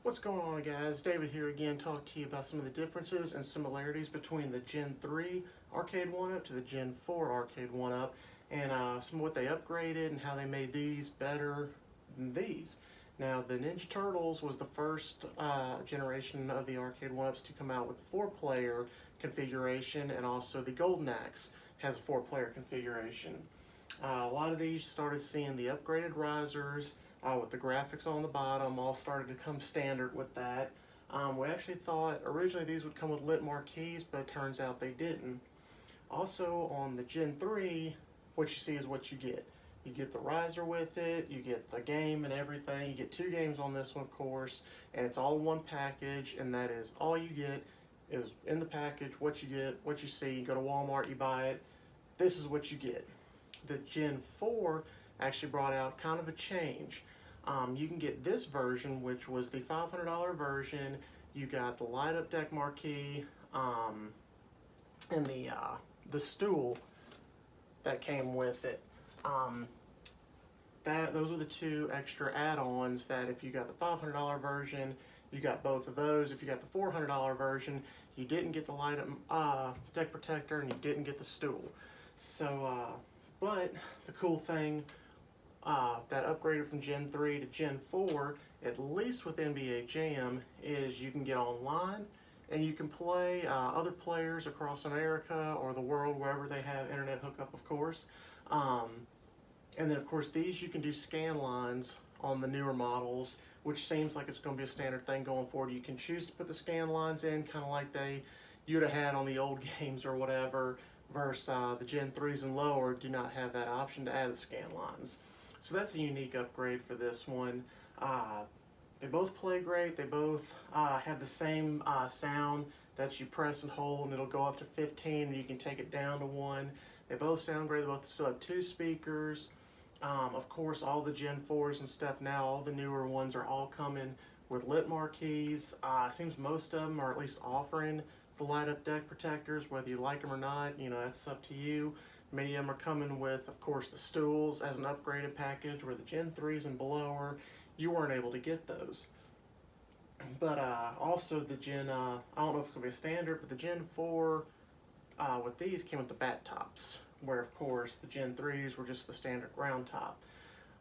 What's going on, guys? David here again, talk to you about some of the differences and similarities between the Gen 3 arcade 1-up to the Gen 4 arcade 1-up, and some of what they upgraded and how they made these better than these. Now, the Ninja Turtles was the first generation of the arcade 1-ups to come out with a 4-player configuration, and also the Golden Axe has a 4-player configuration. A lot of these started seeing the upgraded risers, with the graphics on the bottom, all started to come standard with that. We actually thought originally these would come with lit marquees, but it turns out they didn't. Also on the Gen 3, what you see is what you get. You get the riser with it, you get the game and everything. You get 2 games on this one, of course, and it's all in one package, and that is all you get is in the package, what you get, what you see. You go to Walmart, you buy it. This is what you get. The Gen 4 actually brought out kind of a change. You can get this version, which was the $500 version. You got the light up deck marquee, and the stool that came with it. Those are the 2 extra add-ons that if you got the $500 version, you got both of those. If you got the $400 version, you didn't get the light up deck protector and you didn't get the stool. So, but the cool thing that upgraded from Gen 3 to Gen 4, at least with NBA Jam, is you can get online and you can play other players across America or the world, wherever they have internet hookup, of course. And then, of course, these you can do scan lines on the newer models, which seems like it's going to be a standard thing going forward. You can choose to put the scan lines in, kind of like you'd have had on the old games or whatever, versus the Gen 3s and lower do not have that option to add the scan lines. So that's a unique upgrade for this one. They both play great. They both have the same sound that you press and hold, and it'll go up to 15, and you can take it down to 1. They both sound great. They both still have 2 speakers. Of course, all the Gen 4s and stuff now, all the newer ones are all coming with lit marquees. It seems most of them are at least offering the light up deck protectors, whether you like them or not. You know, that's up to you. Many of them are coming with, of course, the stools as an upgraded package, where the Gen 3s and below, you weren't able to get those. But also the Gen, I don't know if it's going to be a standard, but the Gen 4 with these came with the bat tops, where, of course, the Gen 3s were just the standard ground top.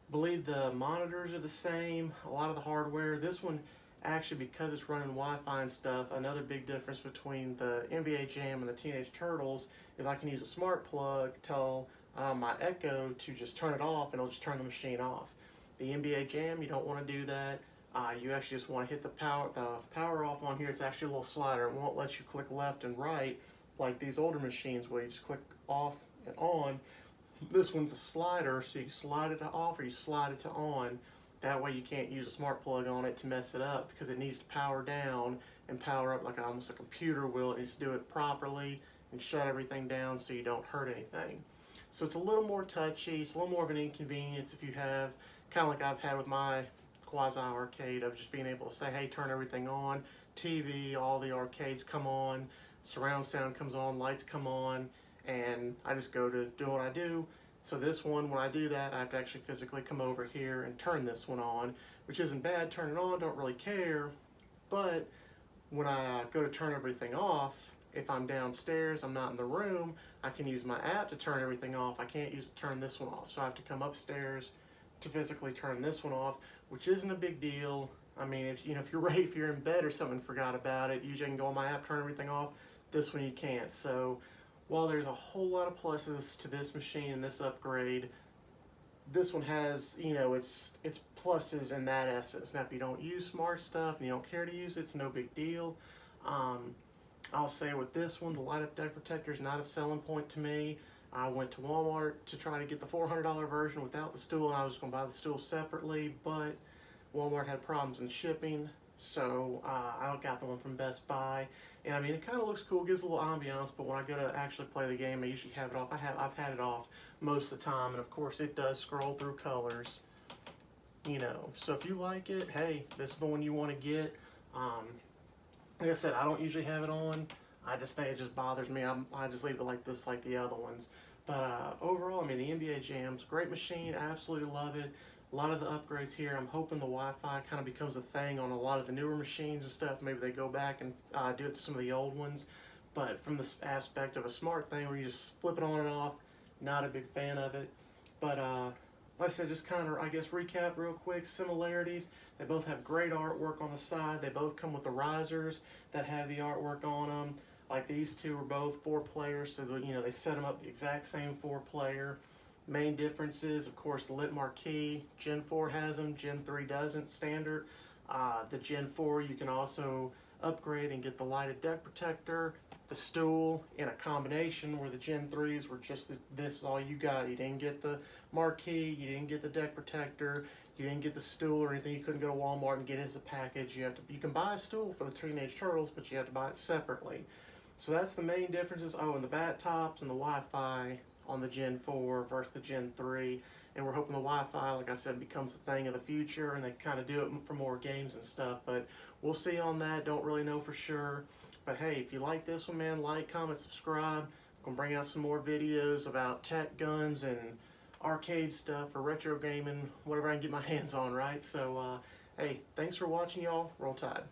I believe the monitors are the same, a lot of the hardware. This one, actually, because it's running Wi-Fi and stuff, another big difference between the NBA Jam and the Teenage Turtles is I can use a smart plug, tell my Echo to just turn it off, and it'll just turn the machine off. The NBA Jam, you don't want to do that. You actually just want to hit the power off on here. It's actually a little slider. It won't let you click left and right like these older machines where you just click off and on. This one's a slider, so you slide it to off or you slide it to on. That way you can't use a smart plug on it to mess it up, because it needs to power down and power up like almost a computer will. It needs to do it properly and shut everything down so you don't hurt anything. So it's a little more touchy. It's a little more of an inconvenience if you have, kind of like I've had with my Quasi arcade, of just being able to say, hey, turn everything on. TV, all the arcades come on, surround sound comes on, lights come on, and I just go to do what I do. So this one, when I do that, I have to actually physically come over here and turn this one on, which isn't bad. Turn it on, don't really care. But when I go to turn everything off, if I'm downstairs, I'm not in the room, I can use my app to turn everything off. I can't use to turn this one off. So I have to come upstairs to physically turn this one off, which isn't a big deal. I mean, if you're in bed or something and forgot about it, usually I can go on my app, turn everything off. This one you can't. So while there's a whole lot of pluses to this machine and this upgrade, this one has, its pluses in that essence. Now, if you don't use smart stuff and you don't care to use it, it's no big deal. I'll say with this one, the light up deck protector is not a selling point to me. I went to Walmart to try to get the $400 version without the stool, and I was going to buy the stool separately, but Walmart had problems in shipping, so I got the one from Best Buy. And I mean, it kind of looks cool, gives a little ambiance, but when I go to actually play the game, I usually have it off. I've had it off most of the time, and of course it does scroll through colors, So if you like it, hey, this is the one you want to get. Like I said, I don't usually have it on. I just think it just bothers me. I just leave it like this, like the other ones. But overall, I mean, the NBA Jam's a great machine. I absolutely love it. A lot of the upgrades here, I'm hoping the Wi-Fi kind of becomes a thing on a lot of the newer machines and stuff. Maybe they go back and do it to some of the old ones. But from this aspect of a smart thing where you just flip it on and off, not a big fan of it. But like I said, just kind of, I guess, recap real quick, similarities. They both have great artwork on the side. They both come with the risers that have the artwork on them. Like these two are both 4-players, so they set them up the exact same 4-player. Main differences, of course, the lit marquee. Gen 4 has them, Gen 3 doesn't, standard. The Gen 4 you can also upgrade and get the lighted deck protector, the stool in a combination, where the Gen 3s were just this is all you got. You didn't get the marquee, you didn't get the deck protector, you didn't get the stool or anything. You couldn't go to Walmart and get it as a package. You can buy a stool for the Teenage Turtles, but you have to buy it separately. So that's the main differences. Oh, and the bat tops and the Wi-Fi on the Gen 4 versus the Gen 3. And we're hoping the Wi-Fi, like I said, becomes a thing of the future, and they kind of do it for more games and stuff. But we'll see on that. Don't really know for sure. But hey, if you like this one, man, like, comment, subscribe. I'm going to bring out some more videos about tech guns and arcade stuff or retro gaming, whatever I can get my hands on, right? So, hey, thanks for watching, y'all. Roll Tide.